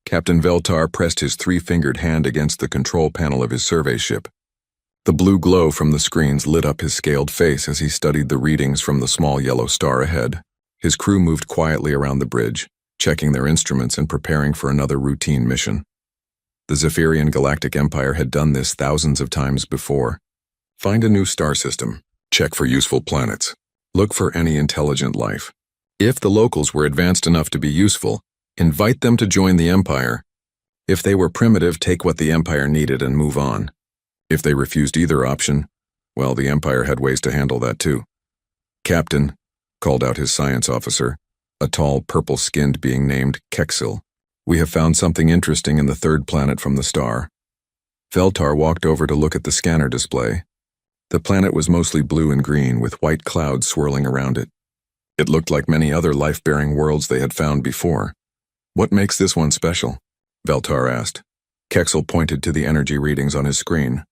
Captain Veltar pressed his three-fingered hand against the control panel of his survey ship. The blue glow from the screens lit up his scaled face as he studied the readings from the small yellow star ahead. His crew moved quietly around the bridge, checking their instruments and preparing for another routine mission. The Zephyrian Galactic Empire had done this thousands of times before. Find a new star system. Check for useful planets. Look for any intelligent life. If the locals were advanced enough to be useful, invite them to join the Empire. If they were primitive, take what the Empire needed and move on. If they refused either option, well, the Empire had ways to handle that too. Captain, called out his science officer, a tall, purple-skinned being named Kexil. We have found something interesting in the third planet from the star. Veltar walked over to look at the scanner display. The planet was mostly blue and green, with white clouds swirling around it. It looked like many other life-bearing worlds they had found before. What makes this one special? Veltar asked. Kexil pointed to the energy readings on his screen.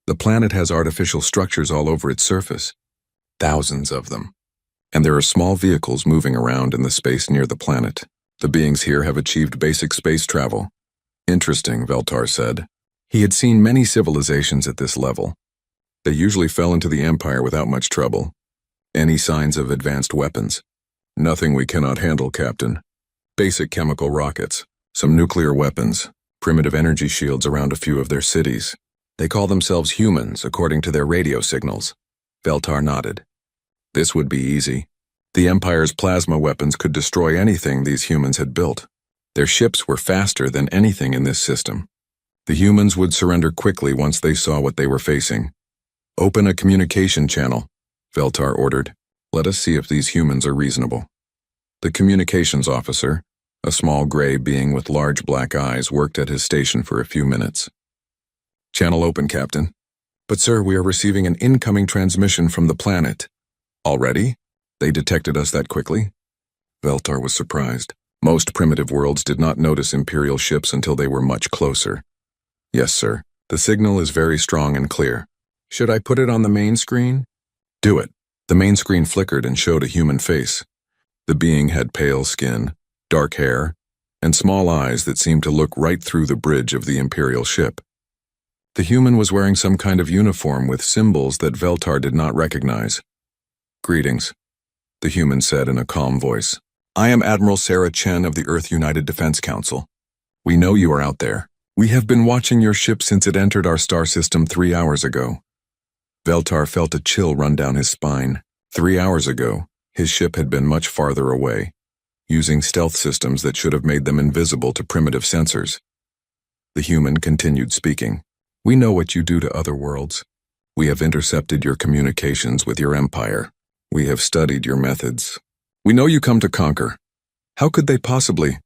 The planet has artificial structures all over its surface. Thousands of them. And there are small vehicles moving around in the space near the planet. The beings here have achieved basic space travel. Interesting, Veltar said. He had seen many civilizations at this level. They usually fell into the Empire without much trouble. Any signs of advanced weapons? Nothing we cannot handle, Captain. Basic chemical rockets, some nuclear weapons, primitive energy shields around a few of their cities. They call themselves humans, according to their radio signals. Veltar nodded. This would be easy. The Empire's plasma weapons could destroy anything these humans had built. Their ships were faster than anything in this system. The humans would surrender quickly once they saw what they were facing. Open a communication channel, Veltar ordered. Let us see if these humans are reasonable. The communications officer, a small gray being with large black eyes, worked at his station for a few minutes. Channel open, Captain. But sir, we are receiving an incoming transmission from the planet. Already? They detected us that quickly? Veltar was surprised. Most primitive worlds did not notice Imperial ships until they were much closer. Yes, sir. The signal is very strong and clear. Should I put it on the main screen? Do it. The main screen flickered and showed a human face. The being had pale skin, dark hair, and small eyes that seemed to look right through the bridge of the Imperial ship. The human was wearing some kind of uniform with symbols that Veltar did not recognize. Greetings, the human said in a calm voice. I am Admiral Sarah Chen of the Earth United Defense Council. We know you are out there. We have been watching your ship since it entered our star system 3 hours ago. Veltar felt a chill run down his spine. 3 hours ago, his ship had been much farther away, using stealth systems that should have made them invisible to primitive sensors. The human continued speaking. We know what you do to other worlds. We have intercepted your communications with your empire. We have studied your methods. We know you come to conquer. How could they possibly?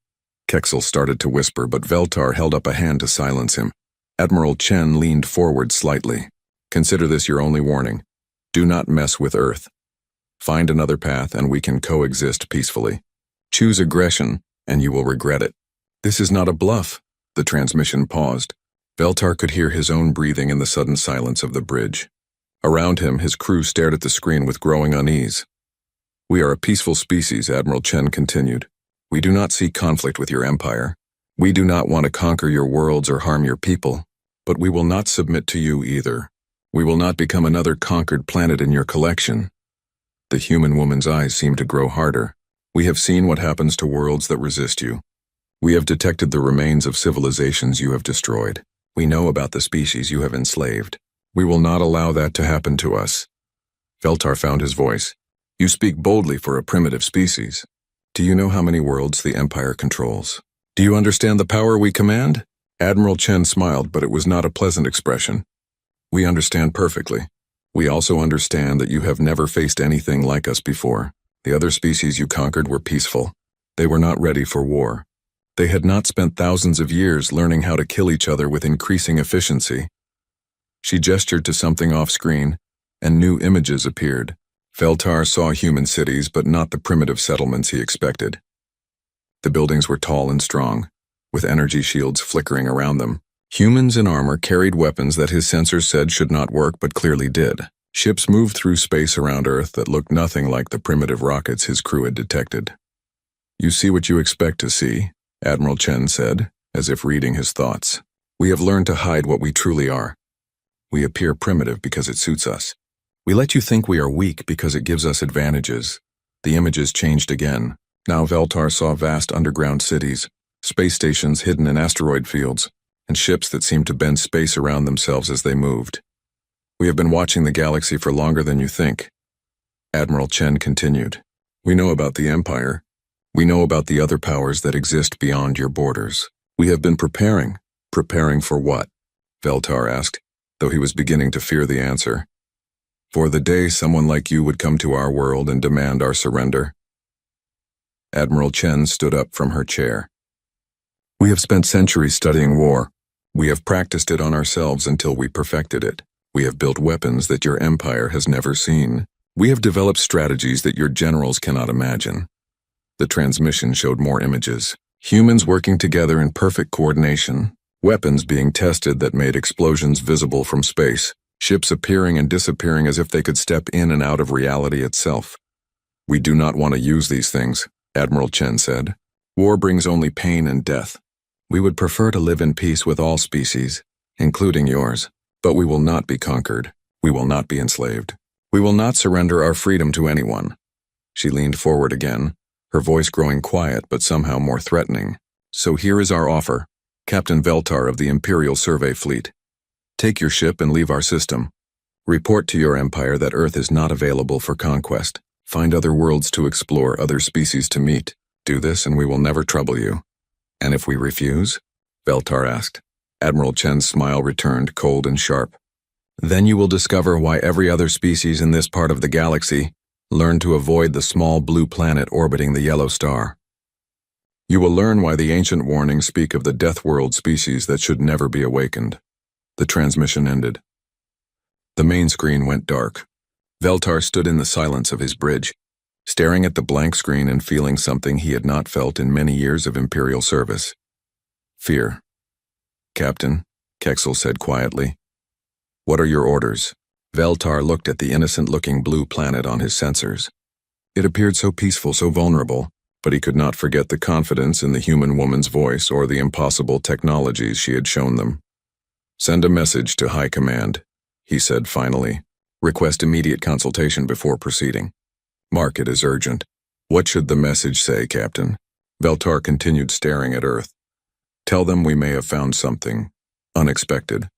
Kexil started to whisper, but Veltar held up a hand to silence him. Admiral Chen leaned forward slightly. Consider this your only warning. Do not mess with Earth. Find another path and we can coexist peacefully. Choose aggression and you will regret it. This is not a bluff. The transmission paused. Veltar could hear his own breathing in the sudden silence of the bridge. Around him, his crew stared at the screen with growing unease. We are a peaceful species, Admiral Chen continued. We do not seek conflict with your empire. We do not want to conquer your worlds or harm your people, but we will not submit to you either. We will not become another conquered planet in your collection. The human woman's eyes seemed to grow harder. We have seen what happens to worlds that resist you. We have detected the remains of civilizations you have destroyed. We know about the species you have enslaved. We will not allow that to happen to us. Veltar found his voice. You speak boldly for a primitive species. Do you know how many worlds the Empire controls? Do you understand the power we command? Admiral Chen smiled, but it was not a pleasant expression. We understand perfectly. We also understand that you have never faced anything like us before. The other species you conquered were peaceful. They were not ready for war. They had not spent thousands of years learning how to kill each other with increasing efficiency. She gestured to something off-screen, and new images appeared. Veltar saw human cities, but not the primitive settlements he expected. The buildings were tall and strong, with energy shields flickering around them. Humans in armor carried weapons that his sensors said should not work but clearly did. Ships moved through space around Earth that looked nothing like the primitive rockets his crew had detected. You see what you expect to see, Admiral Chen said, as if reading his thoughts. We have learned to hide what we truly are. We appear primitive because it suits us. We let you think we are weak because it gives us advantages. The images changed again. Now Veltar saw vast underground cities, space stations hidden in asteroid fields, and ships that seemed to bend space around themselves as they moved. We have been watching the galaxy for longer than you think. Admiral Chen continued. We know about the Empire. We know about the other powers that exist beyond your borders. We have been preparing. Preparing for what? Veltar asked, though he was beginning to fear the answer. For the day someone like you would come to our world and demand our surrender. Admiral Chen stood up from her chair. We have spent centuries studying war. We have practiced it on ourselves until we perfected it. We have built weapons that your empire has never seen. We have developed strategies that your generals cannot imagine. The transmission showed more images. Humans working together in perfect coordination. Weapons being tested that made explosions visible from space. Ships appearing and disappearing as if they could step in and out of reality itself. We do not want to use these things, Admiral Chen said. War brings only pain and death. We would prefer to live in peace with all species, including yours. But we will not be conquered. We will not be enslaved. We will not surrender our freedom to anyone. She leaned forward again, her voice growing quiet but somehow more threatening. So here is our offer, Captain Veltar of the Imperial Survey Fleet. Take your ship and leave our system. Report to your empire that Earth is not available for conquest. Find other worlds to explore, other species to meet. Do this and we will never trouble you. And if we refuse? Veltar asked. Admiral Chen's smile returned, cold and sharp. Then you will discover why every other species in this part of the galaxy learned to avoid the small blue planet orbiting the yellow star. You will learn why the ancient warnings speak of the death world species that should never be awakened. The transmission ended. The main screen went dark. Veltar stood in the silence of his bridge, staring at the blank screen and feeling something he had not felt in many years of Imperial service. Fear. Captain, Kexel said quietly. What are your orders? Veltar looked at the innocent-looking blue planet on his sensors. It appeared so peaceful, so vulnerable, but he could not forget the confidence in the human woman's voice or the impossible technologies she had shown them. Send a message to High Command, he said finally. Request immediate consultation before proceeding. Mark it as urgent. What should the message say, Captain? Veltar continued staring at Earth. Tell them we may have found something unexpected.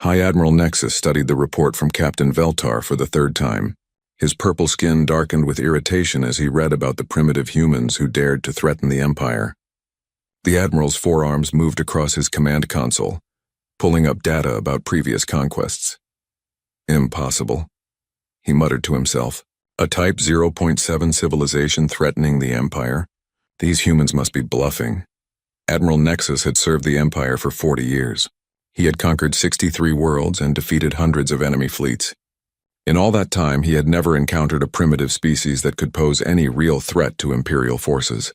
High Admiral Nexus studied the report from Captain Veltar for the third time. His purple skin darkened with irritation as he read about the primitive humans who dared to threaten the Empire. The Admiral's forearms moved across his command console, pulling up data about previous conquests. Impossible, he muttered to himself. A Type 0.7 civilization threatening the Empire? These humans must be bluffing. Admiral Nexus had served the Empire for 40 years. He had conquered 63 worlds and defeated hundreds of enemy fleets. In all that time, he had never encountered a primitive species that could pose any real threat to Imperial forces.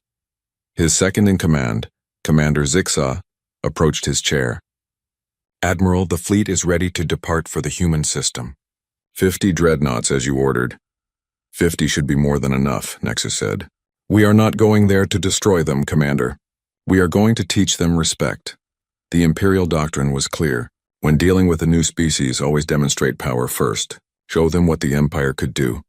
His second-in-command, Commander Zixa, approached his chair. Admiral, the fleet is ready to depart for the human system. 50 dreadnoughts as you ordered. 50 should be more than enough, Nexus said. We are not going there to destroy them, Commander. We are going to teach them respect. The Imperial doctrine was clear. When dealing with a new species, always demonstrate power first. Show them what the Empire could do.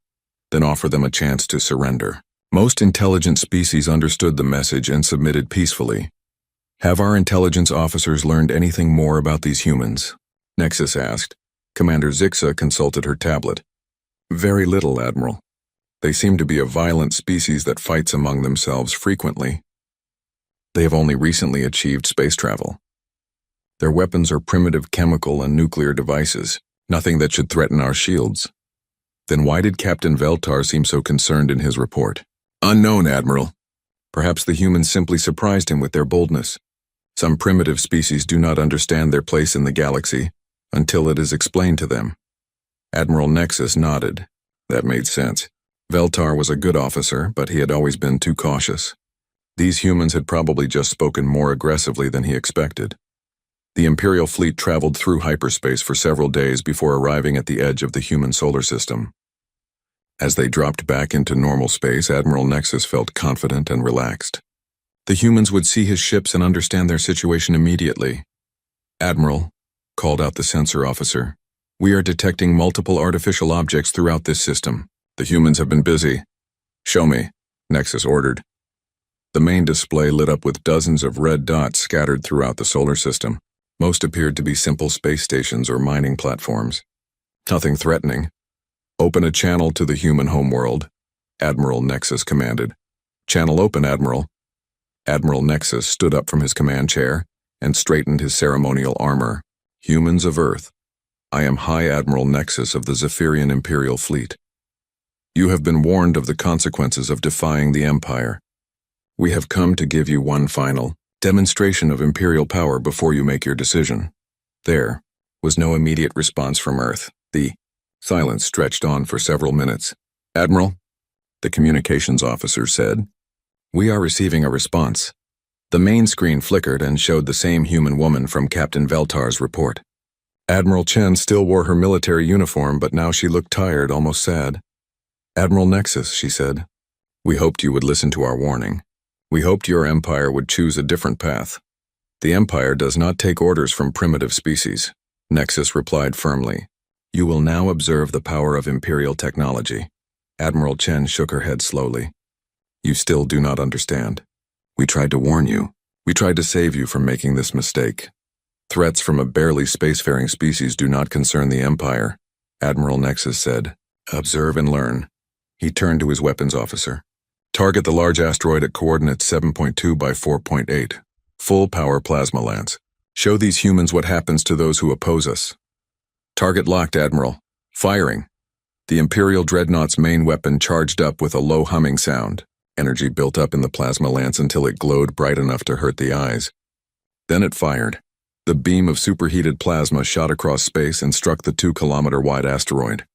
Then offer them a chance to surrender. Most intelligent species understood the message and submitted peacefully. Have our intelligence officers learned anything more about these humans? Nexus asked. Commander Zixa consulted her tablet. Very little, Admiral. They seem to be a violent species that fights among themselves frequently. They have only recently achieved space travel. Their weapons are primitive chemical and nuclear devices, nothing that should threaten our shields. Then why did Captain Veltar seem so concerned in his report? Unknown, Admiral. Perhaps the humans simply surprised him with their boldness. Some primitive species do not understand their place in the galaxy until it is explained to them. Admiral Nexus nodded. That made sense. Veltar was a good officer, but he had always been too cautious. These humans had probably just spoken more aggressively than he expected. The Imperial fleet traveled through hyperspace for several days before arriving at the edge of the human solar system. As they dropped back into normal space, Admiral Nexus felt confident and relaxed. The humans would see his ships and understand their situation immediately. "Admiral," called out the sensor officer, "we are detecting multiple artificial objects throughout this system. The humans have been busy." "Show me," Nexus ordered. The main display lit up with dozens of red dots scattered throughout the solar system. Most appeared to be simple space stations or mining platforms. "Nothing threatening. Open a channel to the human homeworld," Admiral Nexus commanded. "Channel open, Admiral." Admiral Nexus stood up from his command chair and straightened his ceremonial armor. "Humans of Earth, I am High Admiral Nexus of the Zephyrian Imperial Fleet. You have been warned of the consequences of defying the Empire. We have come to give you one final demonstration of Imperial power before you make your decision." There was no immediate response from Earth. The silence stretched on for several minutes. "Admiral," the communications officer said, "we are receiving a response." The main screen flickered and showed the same human woman from Captain Veltar's report. Admiral Chen still wore her military uniform, but now she looked tired, almost sad. "Admiral Nexus," she said, "we hoped you would listen to our warning. We hoped your empire would choose a different path. The Empire does not take orders from primitive species." Nexus replied firmly, "You will now observe the power of Imperial technology." Admiral Chen shook her head slowly. "You still do not understand. We tried to warn you. We tried to save you from making this mistake. Threats from a barely spacefaring species do not concern the Empire," Admiral Nexus said. "Observe and learn." He turned to his weapons officer. "Target the large asteroid at coordinates 7.2 by 4.8. Full power plasma lance. Show these humans what happens to those who oppose us." "Target locked, Admiral. Firing." The Imperial Dreadnought's main weapon charged up with a low humming sound. Energy built up in the plasma lance until it glowed bright enough to hurt the eyes. Then it fired. The beam of superheated plasma shot across space and struck the 2-kilometer-wide asteroid.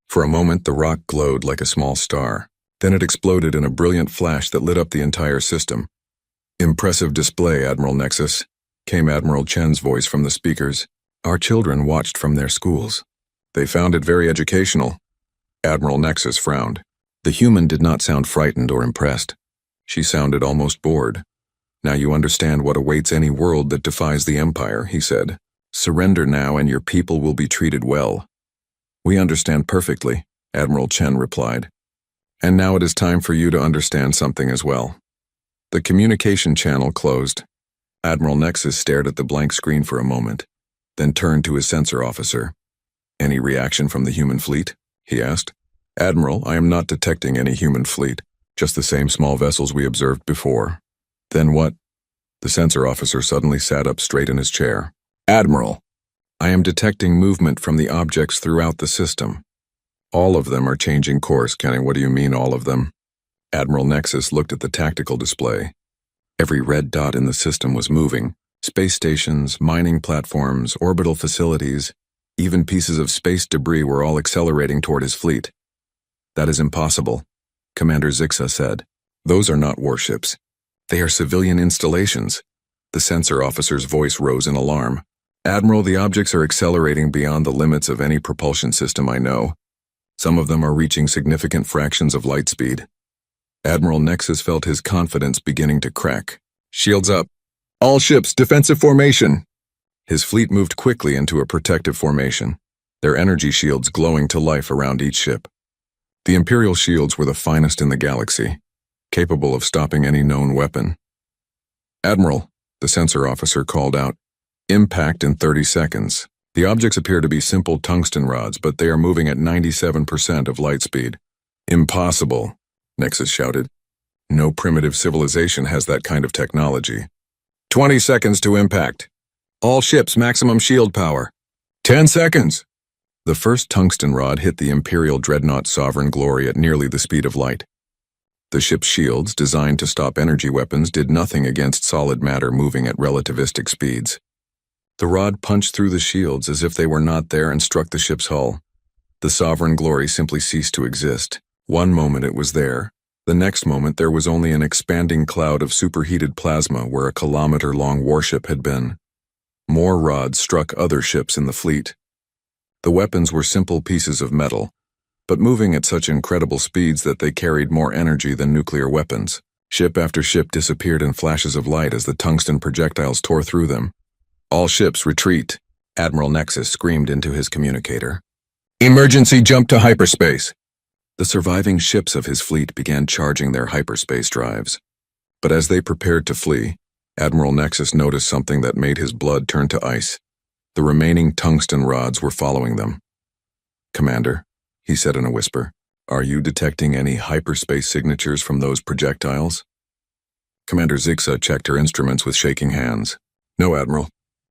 For a moment, the rock glowed like a small star. Then it exploded in a brilliant flash that lit up the entire system. "Impressive display, Admiral Nexus," came Admiral Chen's voice from the speakers. "Our children watched from their schools. They found it very educational." Admiral Nexus frowned. The human did not sound frightened or impressed. She sounded almost bored. "Now you understand what awaits any world that defies the Empire," he said. "Surrender now and your people will be treated well." "We understand perfectly," Admiral Chen replied. "And now it is time for you to understand something as well." The communication channel closed. Admiral Nexus stared at the blank screen for a moment, then turned to his sensor officer. "Any reaction from the human fleet?" he asked. "Admiral, I am not detecting any human fleet, just the same small vessels we observed before." "Then what?" The sensor officer suddenly sat up straight in his chair. "Admiral, I am detecting movement from the objects throughout the system. All of them are changing course." "Kenny, what do you mean, all of them?" Admiral Nexus looked at the tactical display. Every red dot in the system was moving. Space stations, mining platforms, orbital facilities, even pieces of space debris were all accelerating toward his fleet. "That is impossible," Commander Zixa said. "Those are not warships. They are civilian installations." The sensor officer's voice rose in alarm. "Admiral, the objects are accelerating beyond the limits of any propulsion system I know. Some of them are reaching significant fractions of light speed." Admiral Nexus felt his confidence beginning to crack. "Shields up. All ships, defensive formation." His fleet moved quickly into a protective formation, their energy shields glowing to life around each ship. The Imperial shields were the finest in the galaxy, capable of stopping any known weapon. "Admiral," the sensor officer called out, "impact in 30 seconds. The objects appear to be simple tungsten rods, but they are moving at 97% of light speed." "Impossible," Nexus shouted. "No primitive civilization has that kind of technology." 20 seconds to impact. All ships maximum shield power." 10 seconds. The first tungsten rod hit the Imperial Dreadnought Sovereign Glory at nearly the speed of light. The ship's shields, designed to stop energy weapons, did nothing against solid matter moving at relativistic speeds. The rod punched through the shields as if they were not there and struck the ship's hull. The Sovereign Glory simply ceased to exist. One moment it was there. The next moment there was only an expanding cloud of superheated plasma where a kilometer-long warship had been. More rods struck other ships in the fleet. The weapons were simple pieces of metal, but moving at such incredible speeds that they carried more energy than nuclear weapons. Ship after ship disappeared in flashes of light as the tungsten projectiles tore through them. "All ships, retreat," Admiral Nexus screamed into his communicator. "Emergency jump to hyperspace." The surviving ships of his fleet began charging their hyperspace drives. But as they prepared to flee, Admiral Nexus noticed something that made his blood turn to ice. The remaining tungsten rods were following them. "Commander," he said in a whisper, "are you detecting any hyperspace signatures from those projectiles?" Commander Zixa checked her instruments with shaking hands. "No, Admiral.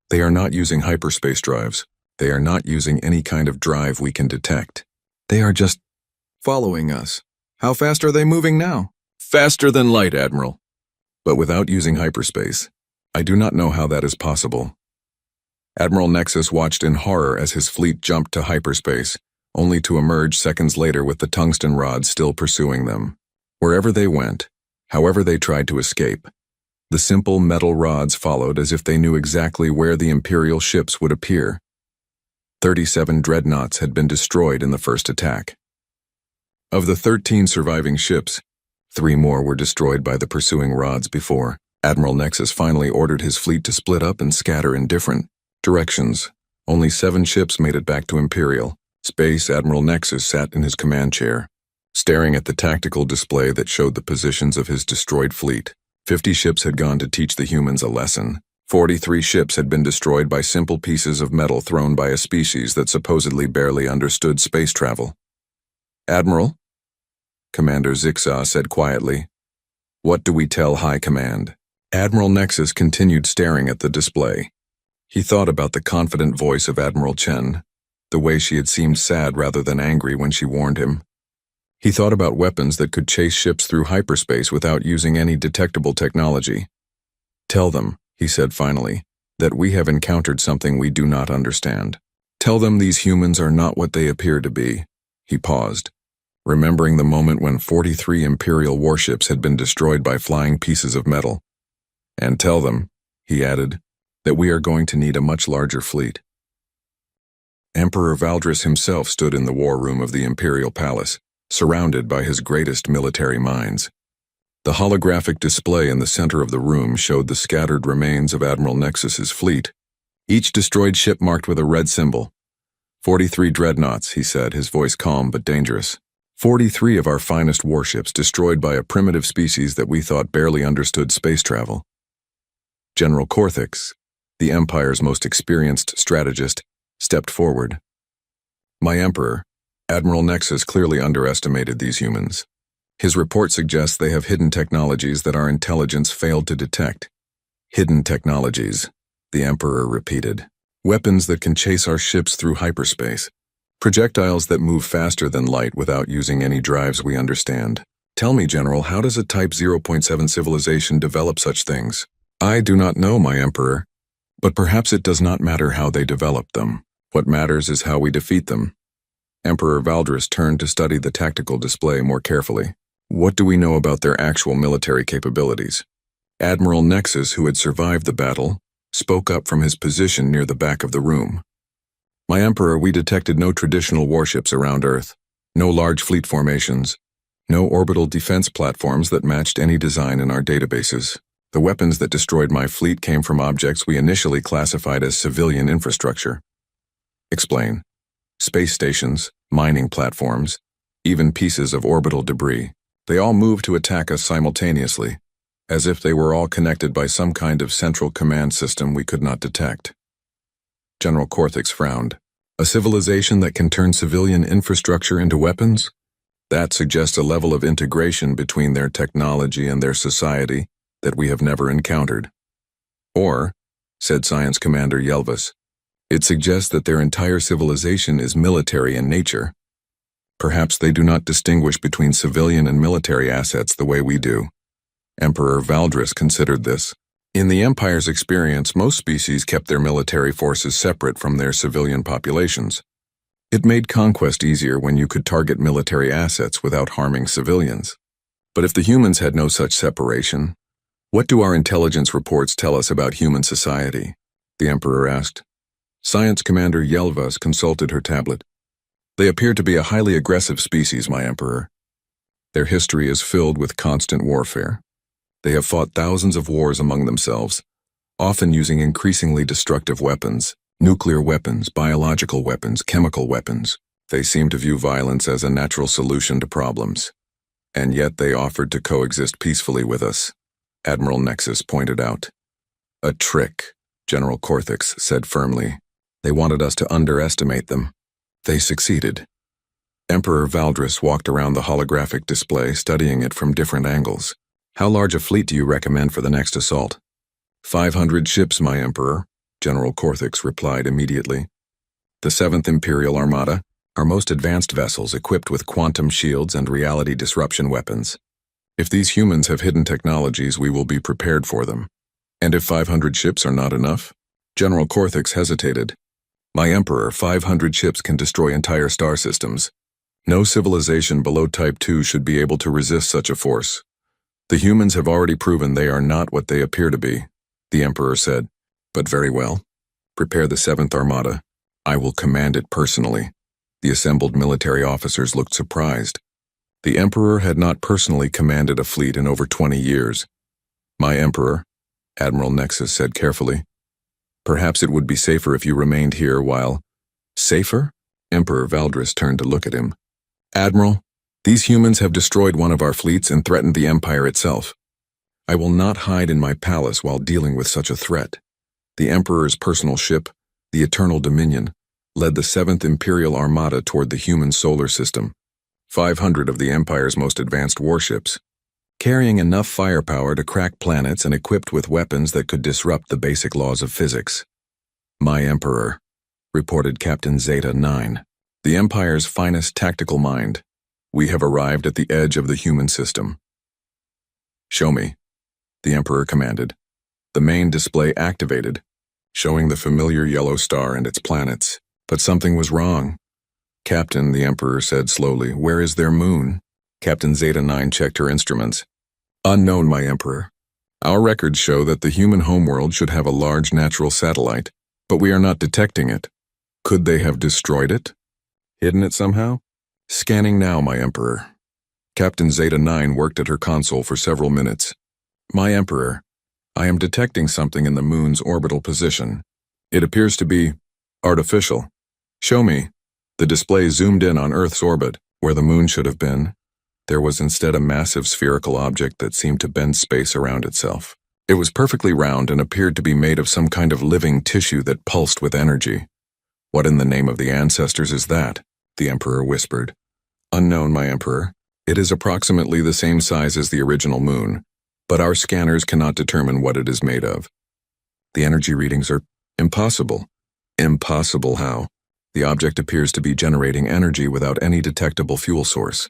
They are not using hyperspace drives. They are not using any kind of drive we can detect. They are just following us." "How fast are they moving now?" "Faster than light, Admiral. But without using hyperspace. I do not know how that is possible." Admiral Nexus watched in horror as his fleet jumped to hyperspace, only to emerge seconds later with the tungsten rods still pursuing them. Wherever they went, however they tried to escape, the simple metal rods followed as if they knew exactly where the Imperial ships would appear. 37 dreadnoughts had been destroyed in the first attack. Of the 13 surviving ships, 3 more were destroyed by the pursuing rods before Admiral Nexus finally ordered his fleet to split up and scatter in different directions. Only 7 ships made it back to Imperial space. Admiral Nexus sat in his command chair, staring at the tactical display that showed the positions of his destroyed fleet. 50 ships had gone to teach the humans a lesson. 43 ships had been destroyed by simple pieces of metal thrown by a species that supposedly barely understood space travel. "Admiral," Commander Zixa said quietly, "what do we tell High Command?" Admiral Nexus continued staring at the display. He thought about the confident voice of Admiral Chen, the way she had seemed sad rather than angry when she warned him. He thought about weapons that could chase ships through hyperspace without using any detectable technology. "Tell them," he said finally, "that we have encountered something we do not understand. Tell them these humans are not what they appear to be." He paused, remembering the moment when 43 Imperial warships had been destroyed by flying pieces of metal. "And tell them," he added, "that we are going to need a much larger fleet." Emperor Valdris himself stood in the war room of the Imperial Palace, surrounded by his greatest military minds. The holographic display in the center of the room showed the scattered remains of Admiral Nexus's fleet, each destroyed ship marked with a red symbol. 43 dreadnoughts, he said, his voice calm but dangerous. 43 of our finest warships destroyed by a primitive species that we thought barely understood space travel. General Corthix, the Empire's most experienced strategist, stepped forward. "My Emperor, Admiral Nexus clearly underestimated these humans. His report suggests they have hidden technologies that our intelligence failed to detect." "Hidden technologies," the Emperor repeated. "Weapons that can chase our ships through hyperspace. Projectiles that move faster than light without using any drives we understand. Tell me, General, how does a Type 0.7 civilization develop such things?" "I do not know, my Emperor. But perhaps it does not matter how they develop them. What matters is how we defeat them." Emperor Valdris turned to study the tactical display more carefully. "What do we know about their actual military capabilities?" Admiral Nexus, who had survived the battle, spoke up from his position near the back of the room. "My Emperor, we detected no traditional warships around Earth, no large fleet formations, no orbital defense platforms that matched any design in our databases. The weapons that destroyed my fleet came from objects we initially classified as civilian infrastructure." "Explain." "Space stations, mining platforms, even pieces of orbital debris. They all moved to attack us simultaneously, as if they were all connected by some kind of central command system we could not detect." General Corthix frowned. "A civilization that can turn civilian infrastructure into weapons? That suggests a level of integration between their technology and their society that we have never encountered. Or," said Science Commander Yelvis, "it suggests that their entire civilization is military in nature. Perhaps they do not distinguish between civilian and military assets the way we do." Emperor Valdris considered this. In the Empire's experience, most species kept their military forces separate from their civilian populations. It made conquest easier when you could target military assets without harming civilians. But if the humans had no such separation, what do our intelligence reports tell us about human society? The Emperor asked. Science Commander Yelvas consulted her tablet. "They appear to be a highly aggressive species, my Emperor. Their history is filled with constant warfare. They have fought thousands of wars among themselves, often using increasingly destructive weapons, nuclear weapons, biological weapons, chemical weapons. They seem to view violence as a natural solution to problems. And yet they offered to coexist peacefully with us, Admiral Nexus pointed out. A trick, General Corthix said firmly. They wanted us to underestimate them. They succeeded. Emperor Valdris walked around the holographic display, studying it from different angles. How large a fleet do you recommend for the next assault? 500 ships, my Emperor, General Corthix replied immediately. The 7th Imperial Armada, our most advanced vessels equipped with quantum shields and reality disruption weapons. If these humans have hidden technologies, we will be prepared for them. And if 500 ships are not enough? General Corthix hesitated. My Emperor, 500 ships can destroy entire star systems. No civilization below Type 2 should be able to resist such a force. The humans have already proven they are not what they appear to be, the Emperor said. But very well. Prepare the 7th Armada. I will command it personally. The assembled military officers looked surprised. The Emperor had not personally commanded a fleet in over 20 years. My Emperor, Admiral Nexus said carefully. Perhaps it would be safer if you remained here while... Safer? Emperor Valdris turned to look at him. Admiral, these humans have destroyed one of our fleets and threatened the Empire itself. I will not hide in my palace while dealing with such a threat. The Emperor's personal ship, the Eternal Dominion, led the 7th Imperial Armada toward the human solar system. 500 of the Empire's most advanced warships, carrying enough firepower to crack planets and equipped with weapons that could disrupt the basic laws of physics. My Emperor, reported Captain Zeta 9, the Empire's finest tactical mind. We have arrived at the edge of the human system. Show me, the Emperor commanded. The main display activated, showing the familiar yellow star and its planets. But something was wrong. Captain, the Emperor said slowly, where is their moon? Captain Zeta 9 checked her instruments. Unknown, my Emperor. Our records show that the human homeworld should have a large natural satellite, but we are not detecting it. Could they have destroyed it? Hidden it somehow? Scanning now, my Emperor. Captain Zeta 9 worked at her console for several minutes. My Emperor, I am detecting something in the moon's orbital position. It appears to be artificial. Show me. The display zoomed in on Earth's orbit, where the moon should have been. There was instead a massive spherical object that seemed to bend space around itself. It was perfectly round and appeared to be made of some kind of living tissue that pulsed with energy. What in the name of the ancestors is that? The Emperor whispered. Unknown, my Emperor. It is approximately the same size as the original moon, but our scanners cannot determine what it is made of. The energy readings are impossible. Impossible how? The object appears to be generating energy without any detectable fuel source.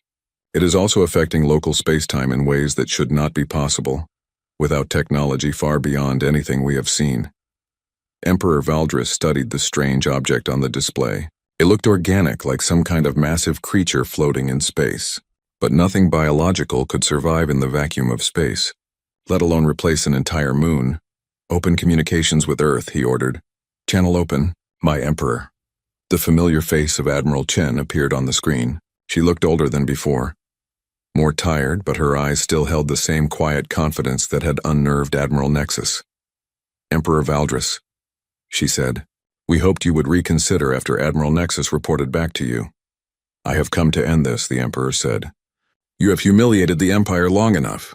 It is also affecting local space-time in ways that should not be possible, without technology far beyond anything we have seen. Emperor Valdris studied the strange object on the display. It looked organic, like some kind of massive creature floating in space. But nothing biological could survive in the vacuum of space, let alone replace an entire moon. Open communications with Earth, he ordered. Channel open, my Emperor. The familiar face of Admiral Chen appeared on the screen. She looked older than before. More tired, but her eyes still held the same quiet confidence that had unnerved Admiral Nexus. Emperor Valdris, she said, we hoped you would reconsider after Admiral Nexus reported back to you. I have come to end this, the Emperor said. You have humiliated the Empire long enough.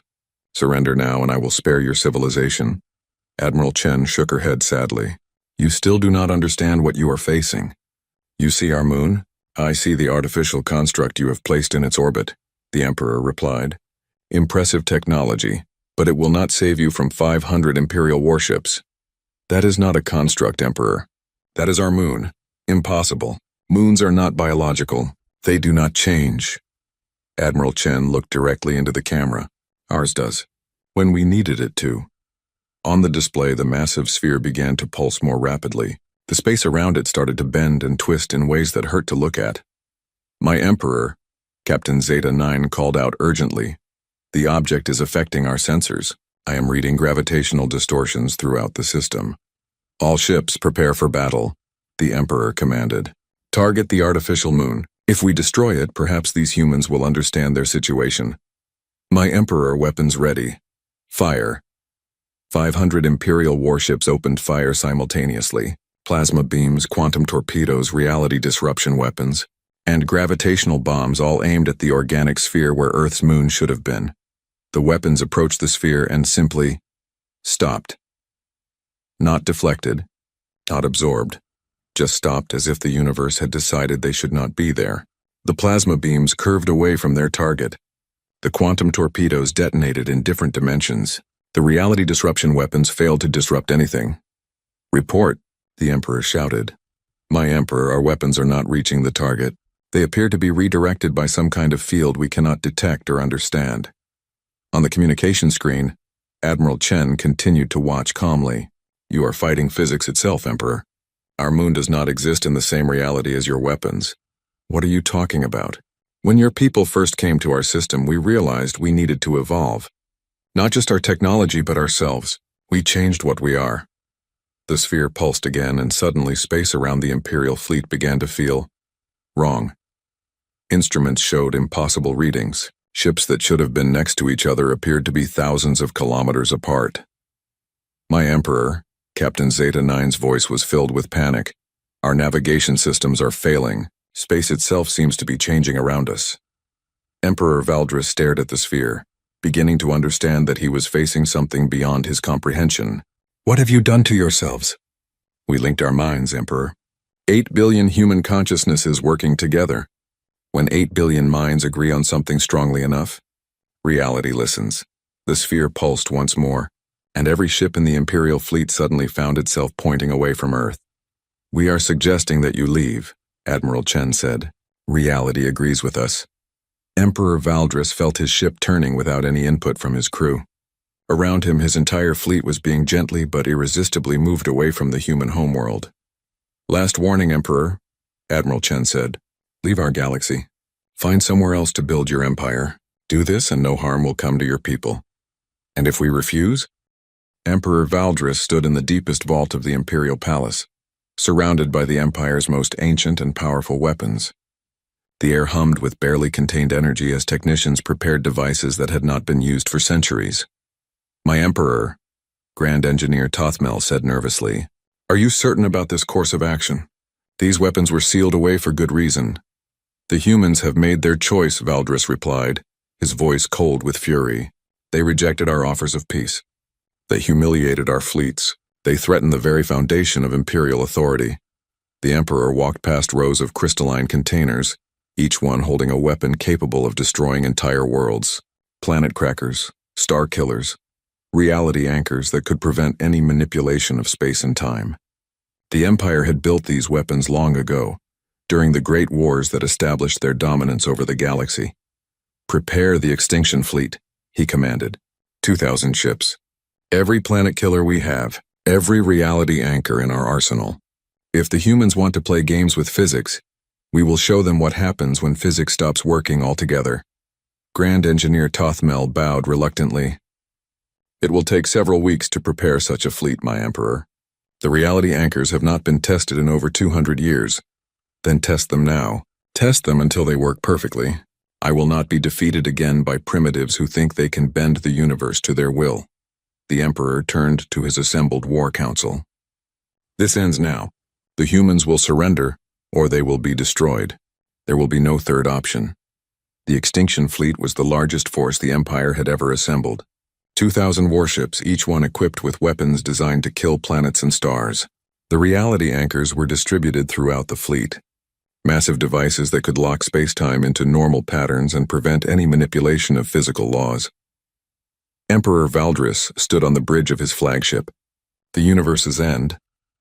Surrender now and I will spare your civilization. Admiral Chen shook her head sadly. You still do not understand what you are facing. You see our moon? I see the artificial construct you have placed in its orbit, the Emperor replied. Impressive technology, but it will not save you from 500 Imperial warships. That is not a construct, Emperor. That is our moon. Impossible. Moons are not biological. They do not change. Admiral Chen looked directly into the camera. Ours does. When we needed it to. On the display, the massive sphere began to pulse more rapidly. The space around it started to bend and twist in ways that hurt to look at. My Emperor, Captain Zeta 9 called out urgently. The object is affecting our sensors. I am reading gravitational distortions throughout the system. All ships prepare for battle, the Emperor commanded. Target the artificial moon. If we destroy it, perhaps these humans will understand their situation. My Emperor, weapons ready. Fire. 500 Imperial warships opened fire simultaneously. Plasma beams, quantum torpedoes, reality disruption weapons, and gravitational bombs all aimed at the organic sphere where Earth's moon should have been. The weapons approached the sphere and simply stopped. Not deflected, not absorbed, just stopped as if the universe had decided they should not be there. The plasma beams curved away from their target. The quantum torpedoes detonated in different dimensions. The reality disruption weapons failed to disrupt anything. "Report," the Emperor shouted. "My Emperor, our weapons are not reaching the target. They appear to be redirected by some kind of field we cannot detect or understand." On the communication screen, Admiral Chen continued to watch calmly. "You are fighting physics itself, Emperor. Our moon does not exist in the same reality as your weapons." "What are you talking about? When your people first came to our system, we realized we needed to evolve. Not just our technology, but ourselves. We changed what we are." The sphere pulsed again, and suddenly space around the Imperial fleet began to feel wrong. Instruments showed impossible readings. Ships that should have been next to each other appeared to be thousands of kilometers apart. "My Emperor," Captain Zeta 9's voice was filled with panic. "Our navigation systems are failing. Space itself seems to be changing around us." Emperor Valdris stared at the sphere, beginning to understand that he was facing something beyond his comprehension. "What have you done to yourselves?" "We linked our minds, Emperor. 8 billion human consciousnesses working together. When 8 billion minds agree on something strongly enough, reality listens." The sphere pulsed once more, and every ship in the Imperial fleet suddenly found itself pointing away from Earth. "We are suggesting that you leave," Admiral Chen said. "Reality agrees with us." Emperor Valdris felt his ship turning without any input from his crew. Around him, his entire fleet was being gently but irresistibly moved away from the human homeworld. "Last warning, Emperor," Admiral Chen said. "Leave our galaxy. Find somewhere else to build your empire. Do this and no harm will come to your people." "And if we refuse?" Emperor Valdris stood in the deepest vault of the Imperial Palace, surrounded by the Empire's most ancient and powerful weapons. The air hummed with barely contained energy as technicians prepared devices that had not been used for centuries. "My Emperor," Grand Engineer Tothmel said nervously, "are you certain about this course of action? These weapons were sealed away for good reason." "The humans have made their choice," Valdris replied, his voice cold with fury. "They rejected our offers of peace. They humiliated our fleets. They threatened the very foundation of Imperial authority." The Emperor walked past rows of crystalline containers, each one holding a weapon capable of destroying entire worlds. Planet crackers, star killers, reality anchors that could prevent any manipulation of space and time. The Empire had built these weapons long ago, during the great wars that established their dominance over the galaxy. "Prepare the extinction fleet," he commanded. 2,000 ships. Every planet killer we have, every reality anchor in our arsenal. If the humans want to play games with physics, we will show them what happens when physics stops working altogether. Grand Engineer Tothmel bowed reluctantly. "It will take several weeks to prepare such a fleet, my Emperor. The reality anchors have not been tested in over 200 years. Then test them now. Test them until they work perfectly. I will not be defeated again by primitives who think they can bend the universe to their will." The Emperor turned to his assembled war council. "This ends now. The humans will surrender, or they will be destroyed. There will be no third option." The extinction fleet was the largest force the Empire had ever assembled. 2,000 warships, each one equipped with weapons designed to kill planets and stars. The reality anchors were distributed throughout the fleet. Massive devices that could lock space-time into normal patterns and prevent any manipulation of physical laws. Emperor Valdris stood on the bridge of his flagship, the universe's end,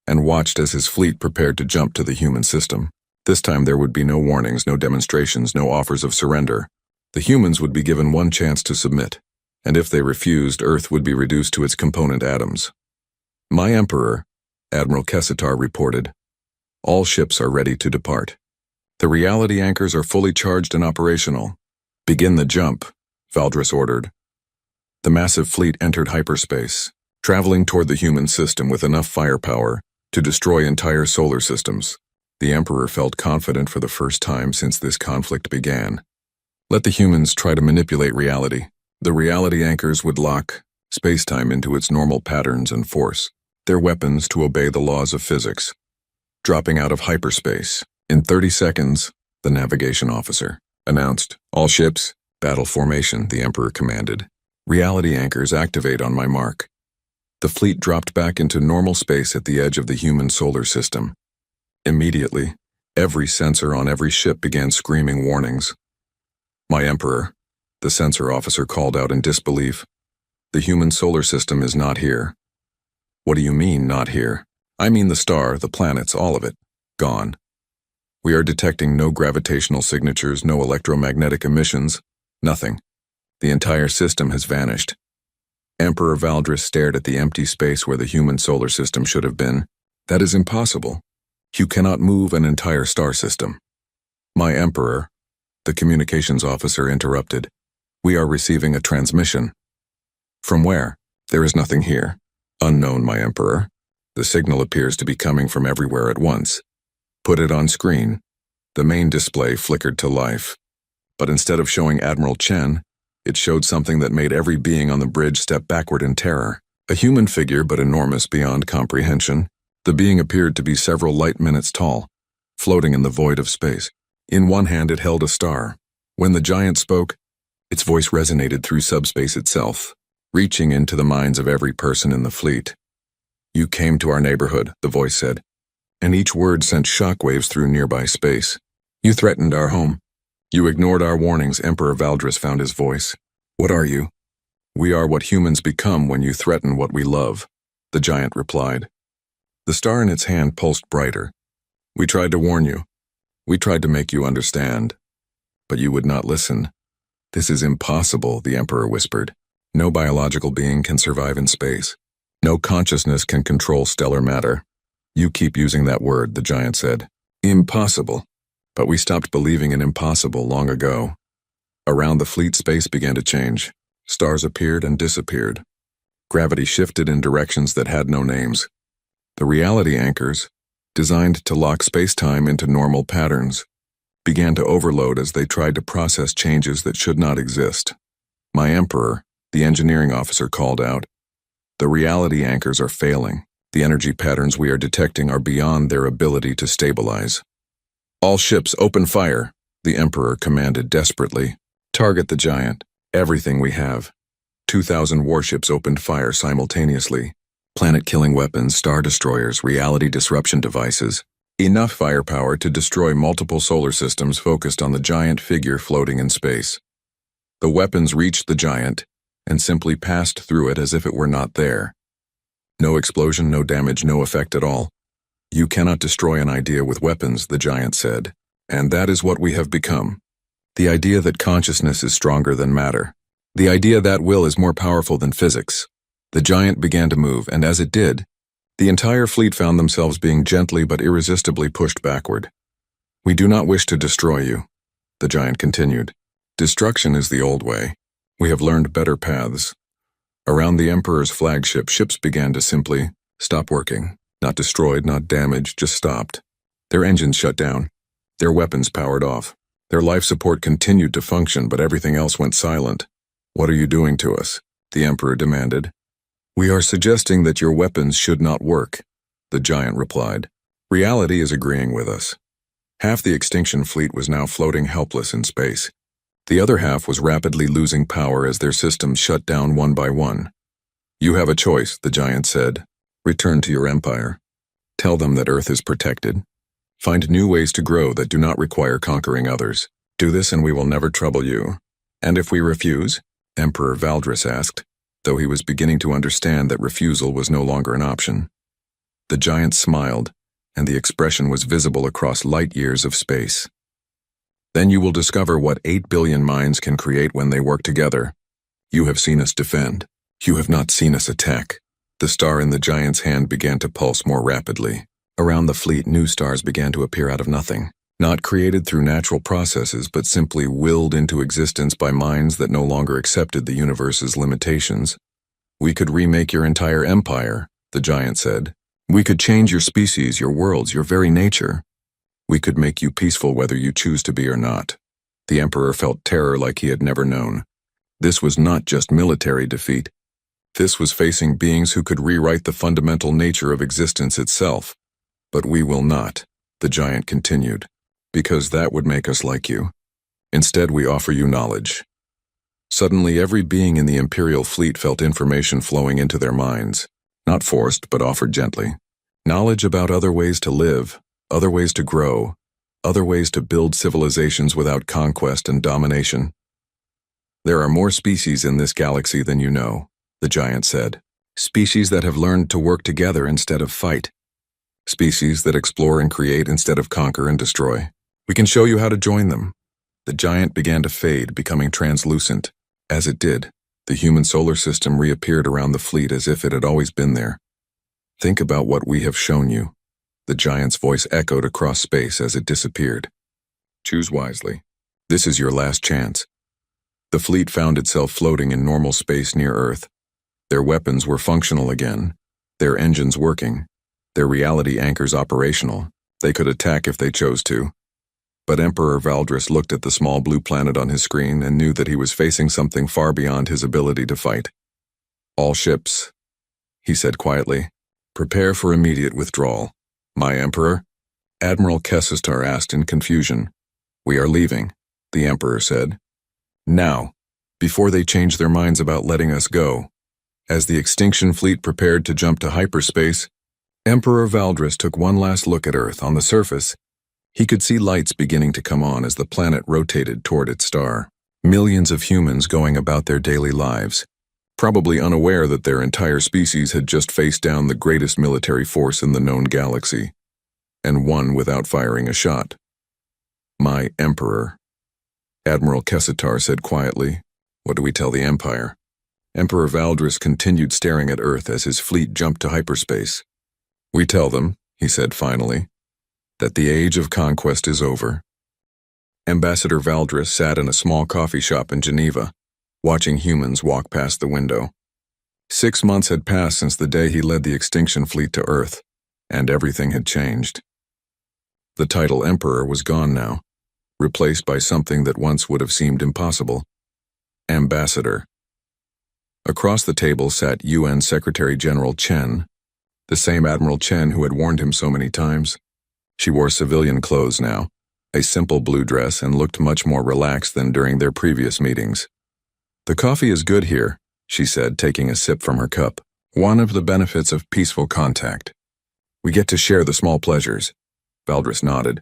and watched as his fleet prepared to jump to the human system. This time there would be no warnings, no demonstrations, no offers of surrender. The humans would be given one chance to submit, and if they refused, Earth would be reduced to its component atoms. "My Emperor," Admiral Kessitar reported, "all ships are ready to depart. The reality anchors are fully charged and operational. Begin the jump," Valdris ordered. The massive fleet entered hyperspace, traveling toward the human system with enough firepower to destroy entire solar systems. The Emperor felt confident for the first time since this conflict began. Let the humans try to manipulate reality. The reality anchors would lock, space-time into its normal patterns and force, their weapons to obey the laws of physics. Dropping out of hyperspace. In 30 seconds, the navigation officer announced, "All ships, battle formation," the Emperor commanded. "Reality anchors activate on my mark." The fleet dropped back into normal space at the edge of the human solar system. Immediately, every sensor on every ship began screaming warnings. "My Emperor," the sensor officer called out in disbelief. "The human solar system is not here." "What do you mean, not here?" "I mean the star, the planets, all of it. Gone. We are detecting no gravitational signatures, no electromagnetic emissions, nothing. The entire system has vanished." Emperor Valdris stared at the empty space where the human solar system should have been. "That is impossible. You cannot move an entire star system." "My Emperor," the communications officer interrupted. "We are receiving a transmission." "From where?" "There is nothing here." "Unknown, my Emperor. The signal appears to be coming from everywhere at once." "Put it on screen." The main display flickered to life. But instead of showing Admiral Chen, it showed something that made every being on the bridge step backward in terror. A human figure, but enormous beyond comprehension. The being appeared to be several light minutes tall, floating in the void of space. In one hand it held a star. When the giant spoke, its voice resonated through subspace itself, reaching into the minds of every person in the fleet. "You came to our neighborhood," the voice said, and each word sent shockwaves through nearby space. "You threatened our home. You ignored our warnings," Emperor Valdris found his voice. "What are you?" "We are what humans become when you threaten what we love," the giant replied. The star in its hand pulsed brighter. "We tried to warn you. We tried to make you understand. But you would not listen." "This is impossible," the Emperor whispered. "No biological being can survive in space. No consciousness can control stellar matter." "You keep using that word," the giant said. "Impossible." "But we stopped believing in impossible long ago." Around the fleet, space began to change. Stars appeared and disappeared. Gravity shifted in directions that had no names. The reality anchors, designed to lock space-time into normal patterns, began to overload as they tried to process changes that should not exist. "My Emperor," the engineering officer called out. "The reality anchors are failing. The energy patterns we are detecting are beyond their ability to stabilize." "All ships, open fire," the Emperor commanded desperately. "Target the giant. Everything we have." 2,000 warships opened fire simultaneously. Planet-killing weapons, star destroyers, reality disruption devices. Enough firepower to destroy multiple solar systems focused on the giant figure floating in space. The weapons reached the giant and simply passed through it as if it were not there. No explosion, no damage, no effect at all. "You cannot destroy an idea with weapons," the giant said. "And that is what we have become. The idea that consciousness is stronger than matter. The idea that will is more powerful than physics." The giant began to move, and as it did, the entire fleet found themselves being gently but irresistibly pushed backward. "We do not wish to destroy you," the giant continued. "Destruction is the old way. We have learned better paths." Around the Emperor's flagship, ships began to simply stop working. Not destroyed, not damaged, just stopped. Their engines shut down. Their weapons powered off. Their life support continued to function, but everything else went silent. "What are you doing to us?" the Emperor demanded. "We are suggesting that your weapons should not work," the giant replied. "Reality is agreeing with us." Half the extinction fleet was now floating helpless in space. The other half was rapidly losing power as their systems shut down one by one. "You have a choice," the giant said. "Return to your empire. Tell them that Earth is protected. Find new ways to grow that do not require conquering others. Do this and we will never trouble you." "And if we refuse?" Emperor Valdris asked, though he was beginning to understand that refusal was no longer an option. The giant smiled, and the expression was visible across light years of space. "Then you will discover what 8 billion minds can create when they work together. You have seen us defend. You have not seen us attack." The star in the giant's hand began to pulse more rapidly. Around the fleet, new stars began to appear out of nothing, not created through natural processes, but simply willed into existence by minds that no longer accepted the universe's limitations. "We could remake your entire empire," the giant said. "We could change your species, your worlds, your very nature. We could make you peaceful whether you choose to be or not." The Emperor felt terror like he had never known. This was not just military defeat. This was facing beings who could rewrite the fundamental nature of existence itself. But we will not, the giant continued, because that would make us like you. Instead, we offer you knowledge. Suddenly, every being in the Imperial fleet felt information flowing into their minds, not forced but offered gently. Knowledge about other ways to live, other ways to grow, other ways to build civilizations without conquest and domination. There are more species in this galaxy than you know, the giant said. Species that have learned to work together instead of fight. Species that explore and create instead of conquer and destroy. We can show you how to join them. The giant began to fade, becoming translucent. As it did, the human solar system reappeared around the fleet as if it had always been there. Think about what we have shown you. The giant's voice echoed across space as it disappeared. Choose wisely. This is your last chance. The fleet found itself floating in normal space near Earth. Their weapons were functional again, their engines working, their reality anchors operational. They could attack if they chose to. But Emperor Valdris looked at the small blue planet on his screen and knew that he was facing something far beyond his ability to fight. All ships, he said quietly, prepare for immediate withdrawal. My Emperor? Admiral Kessistar asked in confusion. We are leaving, the Emperor said. Now, before they change their minds about letting us go. As the extinction fleet prepared to jump to hyperspace, Emperor Valdris took one last look at Earth. On the surface, he could see lights beginning to come on as the planet rotated toward its star. Millions of humans going about their daily lives, probably unaware that their entire species had just faced down the greatest military force in the known galaxy, and won without firing a shot. My Emperor. Admiral Kessitar said quietly, what do we tell the Empire? Emperor Valdris continued staring at Earth as his fleet jumped to hyperspace. We tell them, he said finally, that the age of conquest is over. Ambassador Valdris sat in a small coffee shop in Geneva, watching humans walk past the window. 6 months had passed since the day he led the extinction fleet to Earth, and everything had changed. The title Emperor was gone now, replaced by something that once would have seemed impossible. Ambassador. Across the table sat UN Secretary General Chen, the same Admiral Chen who had warned him so many times. She wore civilian clothes now, a simple blue dress, and looked much more relaxed than during their previous meetings. The coffee is good here, she said, taking a sip from her cup. One of the benefits of peaceful contact. We get to share the small pleasures. Valdris nodded,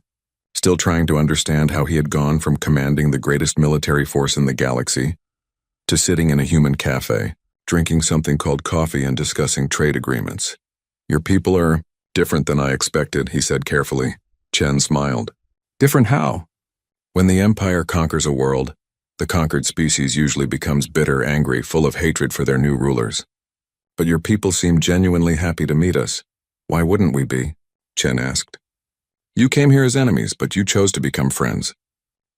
still trying to understand how he had gone from commanding the greatest military force in the galaxy to sitting in a human cafe, drinking something called coffee and discussing trade agreements. Your people are different than I expected, he said carefully. Chen smiled. Different how? When the Empire conquers a world, the conquered species usually becomes bitter, angry, full of hatred for their new rulers. But your people seem genuinely happy to meet us. Why wouldn't we be? Chen asked. You came here as enemies, but you chose to become friends.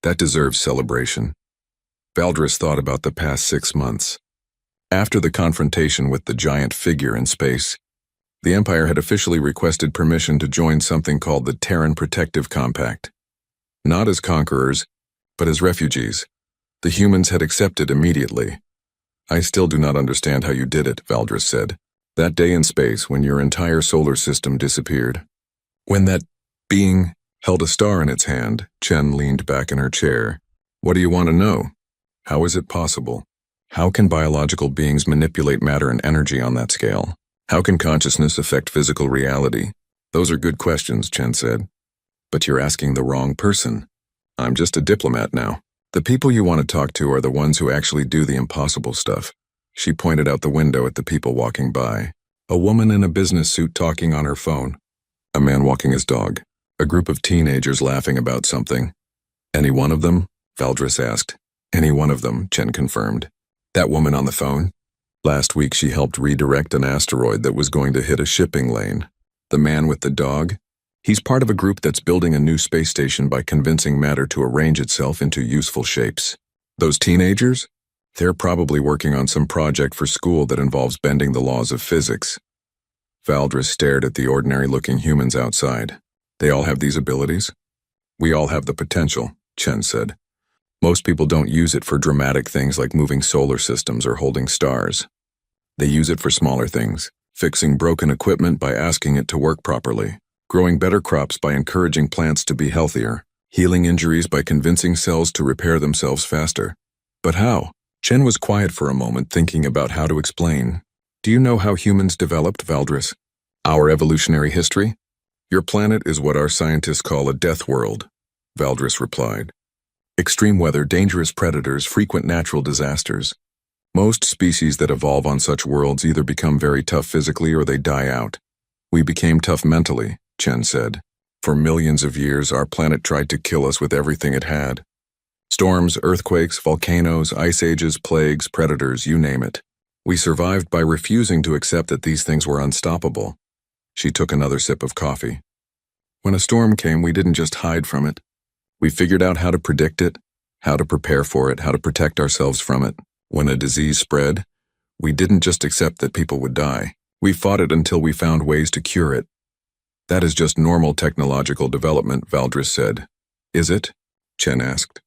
That deserves celebration. Valdris thought about the past 6 months. After the confrontation with the giant figure in space, the Empire had officially requested permission to join something called the Terran Protective Compact. Not as conquerors, but as refugees. The humans had accepted immediately. I still do not understand how you did it, Valdris said. That day in space when your entire solar system disappeared. When that being held a star in its hand, Chen leaned back in her chair. What do you want to know? How is it possible? How can biological beings manipulate matter and energy on that scale? How can consciousness affect physical reality? Those are good questions, Chen said. But you're asking the wrong person. I'm just a diplomat now. The people you want to talk to are the ones who actually do the impossible stuff. She pointed out the window at the people walking by. A woman in a business suit talking on her phone. A man walking his dog. A group of teenagers laughing about something. Any one of them? Valdris asked. Any one of them, Chen confirmed. That woman on the phone? Last week she helped redirect an asteroid that was going to hit a shipping lane. The man with the dog? He's part of a group that's building a new space station by convincing matter to arrange itself into useful shapes. Those teenagers? They're probably working on some project for school that involves bending the laws of physics. Valdris stared at the ordinary-looking humans outside. They all have these abilities? We all have the potential, Chen said. Most people don't use it for dramatic things like moving solar systems or holding stars. They use it for smaller things, fixing broken equipment by asking it to work properly, growing better crops by encouraging plants to be healthier, healing injuries by convincing cells to repair themselves faster. But how? Chen was quiet for a moment, thinking about how to explain. Do you know how humans developed, Valdris? Our evolutionary history? Your planet is what our scientists call a death world, Valdris replied. Extreme weather, dangerous predators, frequent natural disasters. Most species that evolve on such worlds either become very tough physically or they die out. We became tough mentally, Chen said. For millions of years, our planet tried to kill us with everything it had. Storms, earthquakes, volcanoes, ice ages, plagues, predators, you name it. We survived by refusing to accept that these things were unstoppable. She took another sip of coffee. When a storm came, we didn't just hide from it. We figured out how to predict it, how to prepare for it, how to protect ourselves from it. When a disease spread, we didn't just accept that people would die. We fought it until we found ways to cure it. That is just normal technological development, Valdris said. Is it? Chen asked.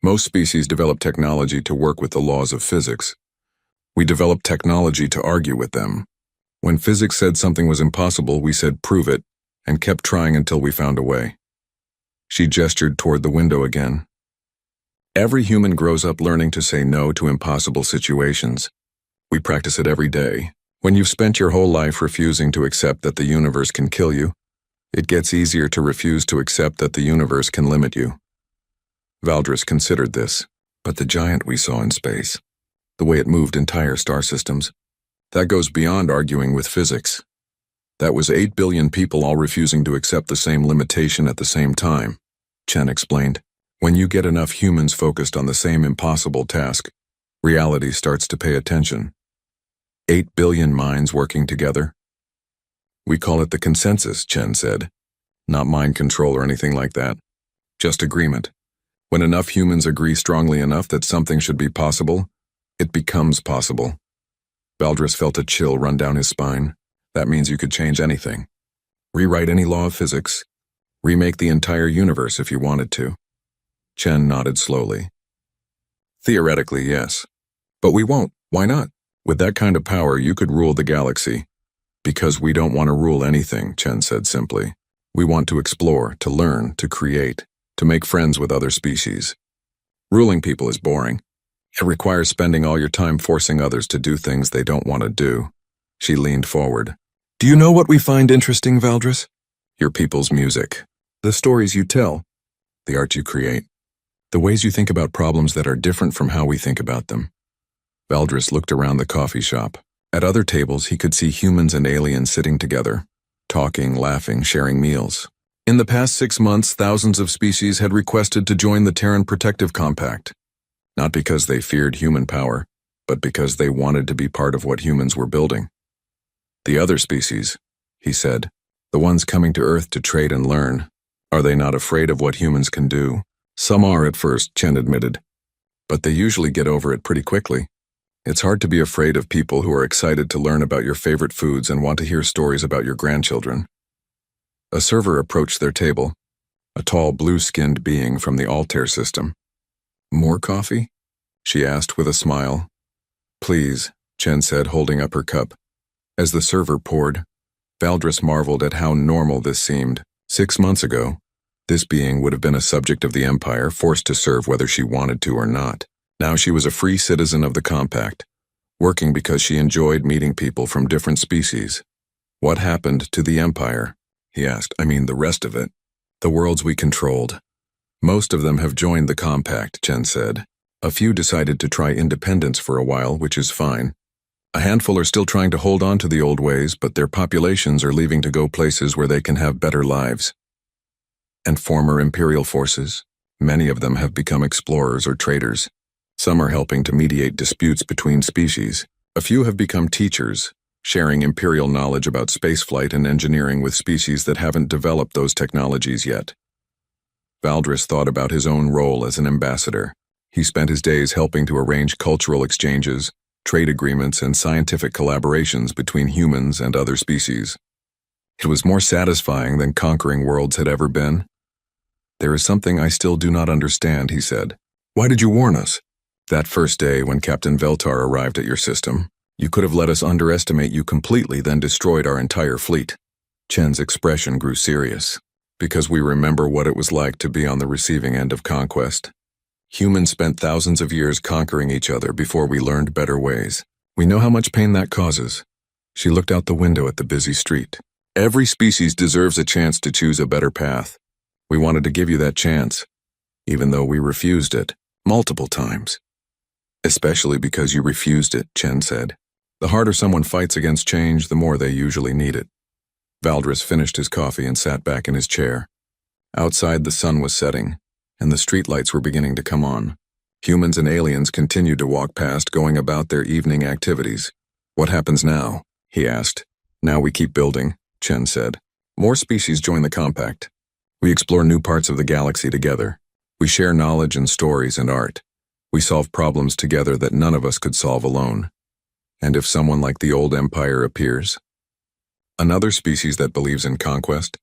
Most species develop technology to work with the laws of physics. We developed technology to argue with them. When physics said something was impossible, we said prove it, and kept trying until we found a way. She gestured toward the window again. Every human grows up learning to say no to impossible situations. We practice it every day. When you've spent your whole life refusing to accept that the universe can kill you, it gets easier to refuse to accept that the universe can limit you. Valdris considered this, but the giant we saw in space, the way it moved entire star systems, that goes beyond arguing with physics. That was 8 billion people all refusing to accept the same limitation at the same time, Chen explained. When you get enough humans focused on the same impossible task, reality starts to pay attention. 8 billion minds working together? We call it the consensus, Chen said. Not mind control or anything like that. Just agreement. When enough humans agree strongly enough that something should be possible, it becomes possible. Valdris felt a chill run down his spine. That means you could change anything. Rewrite any law of physics. Remake the entire universe if you wanted to. Chen nodded slowly. Theoretically, yes. But we won't. Why not? With that kind of power, you could rule the galaxy. Because we don't want to rule anything, Chen said simply. We want to explore, to learn, to create, to make friends with other species. Ruling people is boring. It requires spending all your time forcing others to do things they don't want to do. She leaned forward. Do you know what we find interesting, Valdris? Your people's music. The stories you tell. The art you create. The ways you think about problems that are different from how we think about them. Valdris looked around the coffee shop. At other tables, he could see humans and aliens sitting together, talking, laughing, sharing meals. In the past 6 months, thousands of species had requested to join the Terran Protective Compact. Not because they feared human power, but because they wanted to be part of what humans were building. The other species, he said, the ones coming to Earth to trade and learn, are they not afraid of what humans can do? Some are at first, Chen admitted, but they usually get over it pretty quickly. It's hard to be afraid of people who are excited to learn about your favorite foods and want to hear stories about your grandchildren. A server approached their table, a tall blue-skinned being from the Altair system. More coffee? She asked with a smile. Please, Chen said, holding up her cup. As the server poured, Valdris marveled at how normal this seemed. 6 months ago, this being would have been a subject of the Empire, forced to serve whether she wanted to or not. Now she was a free citizen of the Compact, working because she enjoyed meeting people from different species. What happened to the Empire? He asked. I mean, the rest of it. The worlds we controlled. Most of them have joined the Compact, Chen said. A few decided to try independence for a while, which is fine. A handful are still trying to hold on to the old ways, but their populations are leaving to go places where they can have better lives. And former Imperial forces? Many of them have become explorers or traders. Some are helping to mediate disputes between species. A few have become teachers, sharing Imperial knowledge about spaceflight and engineering with species that haven't developed those technologies yet. Valdris thought about his own role as an ambassador. He spent his days helping to arrange cultural exchanges, trade agreements, and scientific collaborations between humans and other species. It was more satisfying than conquering worlds had ever been. There is something I still do not understand, he said. Why did you warn us? That first day when Captain Veltar arrived at your system, You could have let us underestimate you completely, then destroyed our entire fleet. Chen's expression grew serious. Because we remember what it was like to be on the receiving end of conquest. Humans spent thousands of years conquering each other before we learned better ways. We know how much pain that causes. She looked out the window at the busy street. Every species deserves a chance to choose a better path. We wanted to give you that chance, even though we refused it multiple times. Especially because you refused it, Chen said. The harder someone fights against change, the more they usually need it. Valdris finished his coffee and sat back in his chair. Outside, the sun was setting, and the streetlights were beginning to come on. Humans and aliens continued to walk past, going about their evening activities. What happens now? He asked. Now we keep building, Chen said. More species join the compact. We explore new parts of the galaxy together. We share knowledge and stories and art. We solve problems together that none of us could solve alone. And if someone like the old empire appears? Another species that believes in conquest?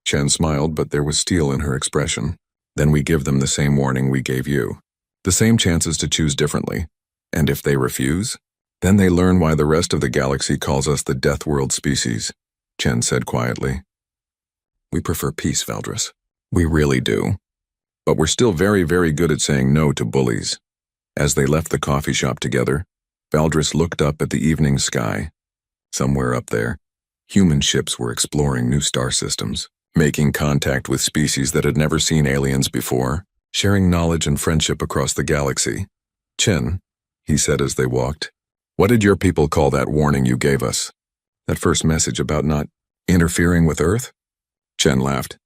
Chen smiled, but there was steel in her expression. Then we give them the same warning we gave you. The same chances to choose differently. And if they refuse? Then they learn why the rest of the galaxy calls us the Death World species, Chen said quietly. We prefer peace, Valdris. We really do. But we're still very, very good at saying no to bullies. As they left the coffee shop together, Valdris looked up at the evening sky. Somewhere up there, human ships were exploring new star systems, making contact with species that had never seen aliens before, sharing knowledge and friendship across the galaxy. Chen, he said as they walked, what did your people call that warning you gave us? That first message about not interfering with Earth? Chen laughed.